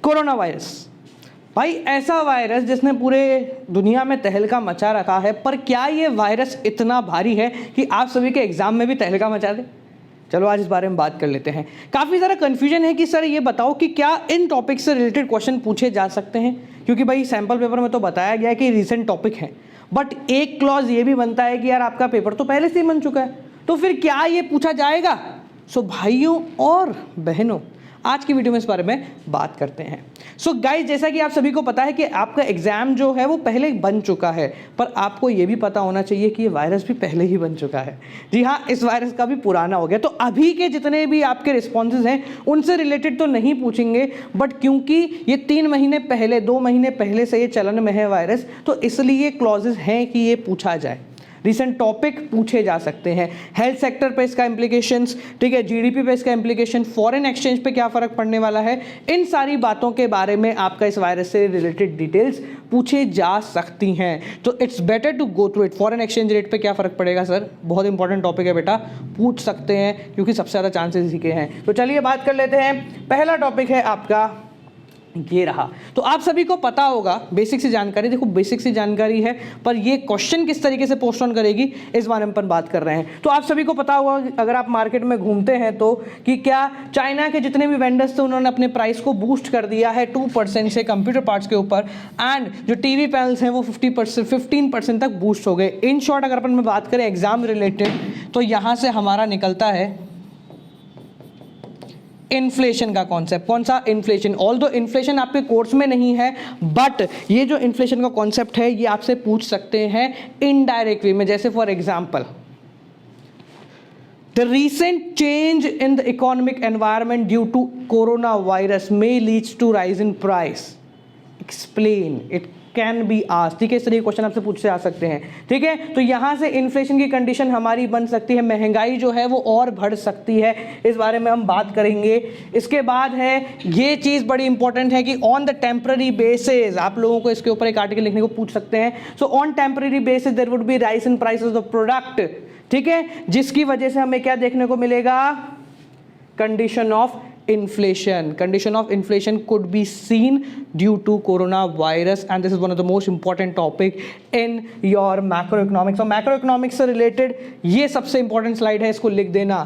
Corona virus, भाई ऐसा virus जिसने पूरे दुनिया में तहलका मचा रखा है, पर क्या ये वायरस इतना भारी है कि आप सभी के एग्जाम में भी तहलका मचा दे? चलो आज इस बारे में बात कर लेते हैं। काफ़ी ज़्यादा कन्फ्यूजन है कि सर ये बताओ कि क्या इन टॉपिक से रिलेटेड क्वेश्चन पूछे जा सकते हैं, क्योंकि भाई सैम्पल पेपर में तो बताया गया है कि रिसेंट टॉपिक है, बट एक क्लॉज ये भी बनता है कि यार आपका पेपर तो पहले से ही बन चुका है, तो फिर क्या ये पूछा जाएगा? सो भाइयों और बहनों, आज की वीडियो में इस बारे में बात करते हैं। सो गाइस, जैसा कि आप सभी को पता है कि आपका एग्जाम जो है वो पहले बन चुका है, पर आपको ये भी पता होना चाहिए कि ये वायरस भी पहले ही बन चुका है। जी हाँ, इस वायरस का भी पुराना हो गया, तो अभी के जितने भी आपके रिस्पॉन्सेज हैं उनसे रिलेटेड तो नहीं पूछेंगे, बट क्योंकि ये 3 महीने पहले 2 महीने पहले से ये चलन में है वायरस, तो इसलिए क्लॉजेज हैं कि ये पूछा जाए। रिसेंट टॉपिक पूछे जा सकते हैं। हेल्थ सेक्टर पे इसका इम्प्लीकेशंस, ठीक है, जीडीपी पे इसका इम्प्लीकेशन, फॉरेन एक्सचेंज पे क्या फ़र्क पड़ने वाला है, इन सारी बातों के बारे में आपका इस वायरस से रिलेटेड डिटेल्स पूछे जा सकती हैं। तो it's better to go through it. Foreign exchange rate पे क्या फ़र्क पड़ेगा सर, बहुत इंपॉर्टेंट टॉपिक है बेटा, पूछ सकते हैं क्योंकि सबसे ज़्यादा चांसेस इसी के हैं। तो चलिए बात कर लेते हैं। पहला टॉपिक है आपका ये रहा। तो आप सभी को पता होगा बेसिक सी जानकारी, देखो बेसिक सी जानकारी है, पर ये क्वेश्चन किस तरीके से पोस्ट ऑन करेगी इस बारे में अपन बात कर रहे हैं। तो आप सभी को पता होगा अगर आप मार्केट में घूमते हैं तो कि क्या चाइना के जितने भी वेंडर्स थे उन्होंने अपने प्राइस को बूस्ट कर दिया है 2% से कंप्यूटर पार्ट्स के ऊपर, एंड जो टीवी पैनल्स हैं वो 15% तक बूस्ट हो गए। इन शॉर्ट अगर अपन में बात करें एग्जाम रिलेटेड, तो यहाँ से हमारा निकलता है इन्फ्लेशन का कॉन्सेप्ट। कौन सा? इन्फ्लेशन। ऑल्दो इन्फ्लेशन आपके कोर्स में नहीं है, बट ये जो इन्फ्लेशन का कॉन्सेप्ट है ये आपसे पूछ सकते हैं इनडायरेक्ट वे में। जैसे for example, the recent change in the economic environment due to corona virus may leads to rise in price, explain it can be asked. ठीक है, इस तरह क्वेश्चन आपसे पूछे आ सकते हैं। ठीक है, तो यहां से इन्फ्लेशन की कंडीशन हमारी बन सकती है, महंगाई जो है वो और बढ़ सकती है, इस बारे में हम बात करेंगे। इसके बाद है ये चीज बड़ी इंपॉर्टेंट है कि ऑन द टेम्पररी बेसिस, आप लोगों को इसके ऊपर एक आर्टिकल लिखने को पूछ सकते हैं। So on temporary basis there would be rise in prices of product, ठीक है, जिसकी वजह से हमें क्या देखने को मिलेगा? Condition of inflation. Condition of inflation could be seen due to coronavirus, and this is one of the most important topic in your macroeconomics. और macroeconomics से related ये सबसे important slide है, इसको लिख देना।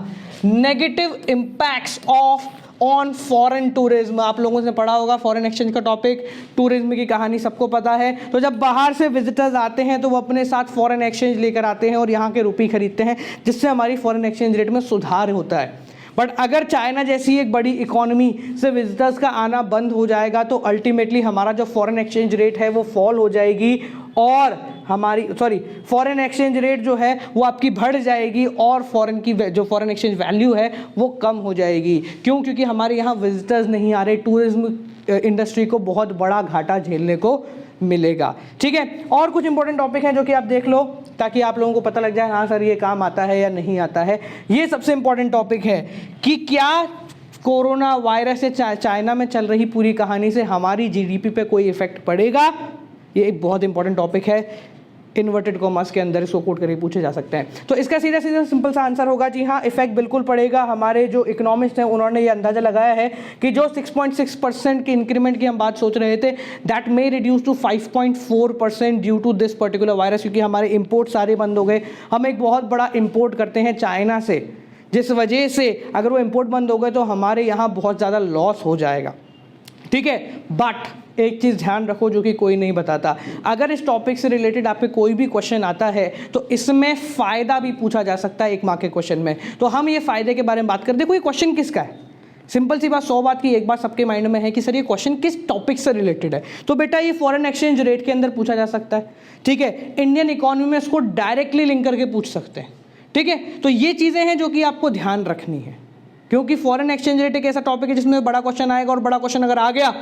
Negative impacts of on foreign tourism. आप लोगों ने पढ़ा होगा फॉरेन एक्सचेंज का टॉपिक, टूरिज्म की कहानी सबको पता है। तो जब बाहर से विजिटर्स आते हैं तो वो अपने साथ फॉरेन एक्सचेंज लेकर आते हैं और यहाँ के रुपये खरीदते हैं, जिससे हमारी फॉरेन एक्सचेंज रेट में सुधार होता है। बट अगर चाइना जैसी एक बड़ी इकोनॉमी से विजिटर्स का आना बंद हो जाएगा तो अल्टीमेटली हमारा जो फॉरेन एक्सचेंज रेट है वो फॉल हो जाएगी, और हमारी फॉरेन एक्सचेंज रेट जो है वो आपकी बढ़ जाएगी, और फॉरेन की जो फॉरेन एक्सचेंज वैल्यू है वो कम हो जाएगी। क्यों? क्योंकि हमारे यहाँ विजिटर्स नहीं आ रहे, टूरिज्म इंडस्ट्री को बहुत बड़ा घाटा झेलने को मिलेगा। ठीक है, और कुछ इंपॉर्टेंट टॉपिक हैं जो कि आप देख लो ताकि आप लोगों को पता लग जाए हाँ सर ये काम आता है या नहीं आता है। ये सबसे इंपॉर्टेंट टॉपिक है कि क्या कोरोना वायरस से चाइना में चल रही पूरी कहानी से हमारी जीडीपी पे कोई इफेक्ट पड़ेगा। ये एक बहुत इंपॉर्टेंट टॉपिक है, इन्वर्टेड कॉमर्स के अंदर इसको कोट करके पूछे जा सकते हैं। तो इसका सीधा सीधा सिंपल सा आंसर होगा जी हाँ, इफेक्ट बिल्कुल पड़ेगा। हमारे जो इकोनॉमिस्ट हैं उन्होंने ये अंदाजा लगाया है कि जो 6.6% की इंक्रीमेंट की हम बात सोच रहे थे, that may reduce to 5.4% due to this particular virus, क्योंकि हमारे इंपोर्ट सारे बंद हो गए। हम एक बहुत बड़ा इंपोर्ट करते हैं चाइना से, जिस वजह से अगर वो इंपोर्ट बंद हो गए तो हमारे यहाँ बहुत ज़्यादा लॉस हो जाएगा। ठीक है, बट एक चीज़ ध्यान रखो जो कि कोई नहीं बताता, अगर इस टॉपिक से रिलेटेड आप पे कोई भी क्वेश्चन आता है तो इसमें फ़ायदा भी पूछा जा सकता है 1 मार्क के क्वेश्चन में। तो हम ये फ़ायदे के बारे में बात करते हैं। देखो ये क्वेश्चन किसका है, सिंपल सी बात, 100 बात की एक बात सबके माइंड में है कि सर ये क्वेश्चन किस टॉपिक से रिलेटेड है। तो बेटा ये फॉरेन एक्सचेंज रेट के अंदर पूछा जा सकता है। ठीक है, इंडियन इकोनॉमी में इसको डायरेक्टली लिंक करके पूछ सकते हैं। ठीक है, तो ये चीज़ें हैं जो कि आपको ध्यान रखनी है, क्योंकि फॉरेन एक्सचेंज रेट एक ऐसा टॉपिक है जिसमें बड़ा क्वेश्चन आएगा, और बड़ा क्वेश्चन अगर आ गया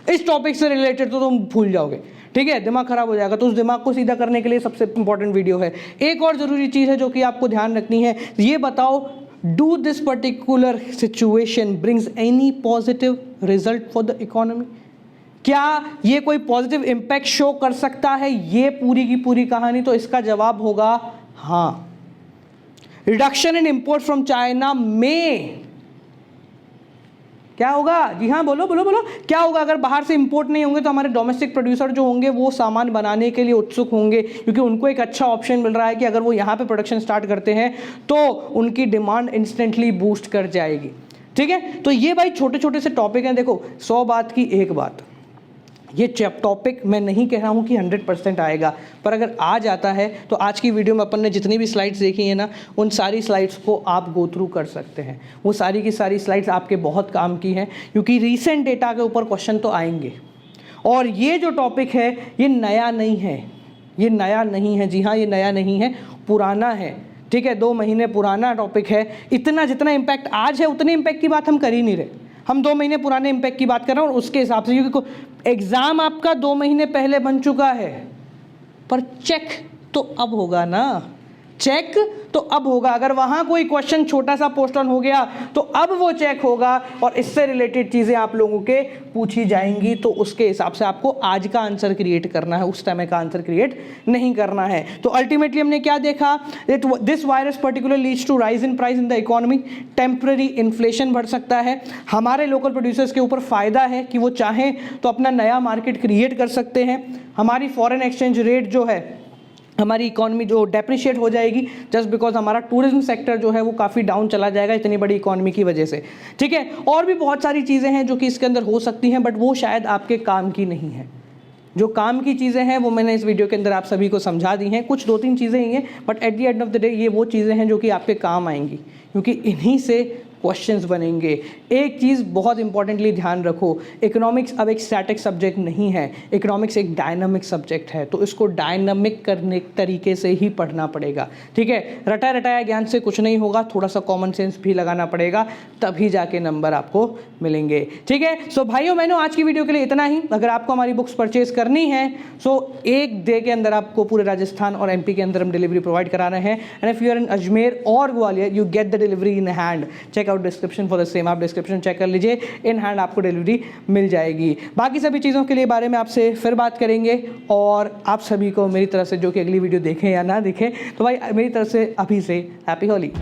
इस टॉपिक से रिलेटेड तो तुम भूल जाओगे। ठीक है, दिमाग खराब हो जाएगा। तो उस दिमाग को सीधा करने के लिए सबसे इंपॉर्टेंट वीडियो है। एक और जरूरी चीज़ है जो कि आपको ध्यान रखनी है, ये बताओ, do this particular situation brings any positive result for the economy? क्या ये कोई पॉजिटिव इंपैक्ट शो कर सकता है ये पूरी की पूरी कहानी? तो इसका जवाब होगा हाँ। Reduction in import from China में क्या होगा? जी हाँ, बोलो बोलो बोलो, क्या होगा? अगर बाहर से इंपोर्ट नहीं होंगे तो हमारे डोमेस्टिक प्रोड्यूसर जो होंगे वो सामान बनाने के लिए उत्सुक होंगे, क्योंकि उनको एक अच्छा ऑप्शन मिल रहा है कि अगर वो यहाँ पे प्रोडक्शन स्टार्ट करते हैं तो उनकी डिमांड इंस्टेंटली बूस्ट कर जाएगी। ठीक है, तो ये भाई छोटे छोटे से टॉपिक हैं। देखो 100 बात की एक बात, ये टॉपिक मैं नहीं कह रहा हूँ कि 100% आएगा, पर अगर आ जाता है तो आज की वीडियो में अपन ने जितनी भी स्लाइड्स देखी है ना, उन सारी स्लाइड्स को आप गो थ्रू कर सकते हैं। वो सारी की सारी स्लाइड्स आपके बहुत काम की हैं, क्योंकि रीसेंट डेटा के ऊपर क्वेश्चन तो आएंगे। और ये जो टॉपिक है ये नया नहीं है, ये नया नहीं है, जी हाँ ये नया नहीं है, पुराना है। ठीक है, 2 महीने पुराना टॉपिक है। इतना जितना इम्पैक्ट आज है उतने इम्पैक्ट की बात हम कर ही नहीं रहे, हम 2 महीने पुराने इम्पैक्ट की बात कर रहे हैं। और उसके हिसाब से, क्योंकि एग्जाम आपका 2 महीने पहले बन चुका है, पर चेक तो अब होगा ना, चेक तो अब होगा। अगर वहाँ कोई क्वेश्चन छोटा सा पोस्ट ऑन हो गया तो अब वो चेक होगा और इससे रिलेटेड चीज़ें आप लोगों के पूछी जाएंगी, तो उसके हिसाब से आपको आज का आंसर क्रिएट करना है, उस समय का आंसर क्रिएट नहीं करना है। तो अल्टीमेटली हमने क्या देखा? This virus particular leads to rise in price in the economy, temporary inflation बढ़ सकता है। हमारे लोकल प्रोड्यूसर्स के ऊपर फ़ायदा है कि वो चाहें तो अपना नया मार्केट क्रिएट कर सकते हैं। हमारी फॉरेन एक्सचेंज रेट जो है, हमारी इकॉनमी जो डेप्रिशिएट हो जाएगी जस्ट बिकॉज हमारा टूरिज्म सेक्टर जो है वो काफ़ी डाउन चला जाएगा इतनी बड़ी इकॉनमी की वजह से। ठीक है, और भी बहुत सारी चीज़ें हैं जो कि इसके अंदर हो सकती हैं, बट वो शायद आपके काम की नहीं है। जो काम की चीज़ें हैं वो मैंने इस वीडियो के अंदर आप सभी को समझा दी हैं। कुछ 2-3 चीज़ें ही हैं, but at the end of the day ये वो चीज़ें हैं जो कि आपके काम आएंगी, क्योंकि इन्हीं से क्वेश्चंस बनेंगे। एक चीज़ बहुत इंपॉर्टेंटली ध्यान रखो, इकोनॉमिक्स अब एक स्टैटिक सब्जेक्ट नहीं है, इकोनॉमिक्स एक डायनामिक सब्जेक्ट है, तो इसको डायनामिक करने तरीके से ही पढ़ना पड़ेगा। ठीक है, रटाया रटाया ज्ञान से कुछ नहीं होगा, थोड़ा सा कॉमन सेंस भी लगाना पड़ेगा, तभी जाके नंबर आपको मिलेंगे। ठीक है, सो भाइयों बहनों आज की वीडियो के लिए इतना ही। अगर आपको हमारी बुक्स परचेज करनी है सो एक डे के अंदर आपको पूरे राजस्थान और MP के अंदर हम डिलीवरी प्रोवाइड करा रहे हैं। And if you are in Ajmer और Gwalior you get the delivery in hand. Check out description for the same, आप डिस्क्रिप्शन चेक कर लीजिए, इन हैंड आपको डिलीवरी मिल जाएगी। बाकी सभी चीज़ों के लिए बारे में आपसे फिर बात करेंगे। और आप सभी को मेरी तरफ से, जो कि अगली वीडियो देखें या ना देखें, तो भाई मेरी तरफ से अभी से हैप्पी होली।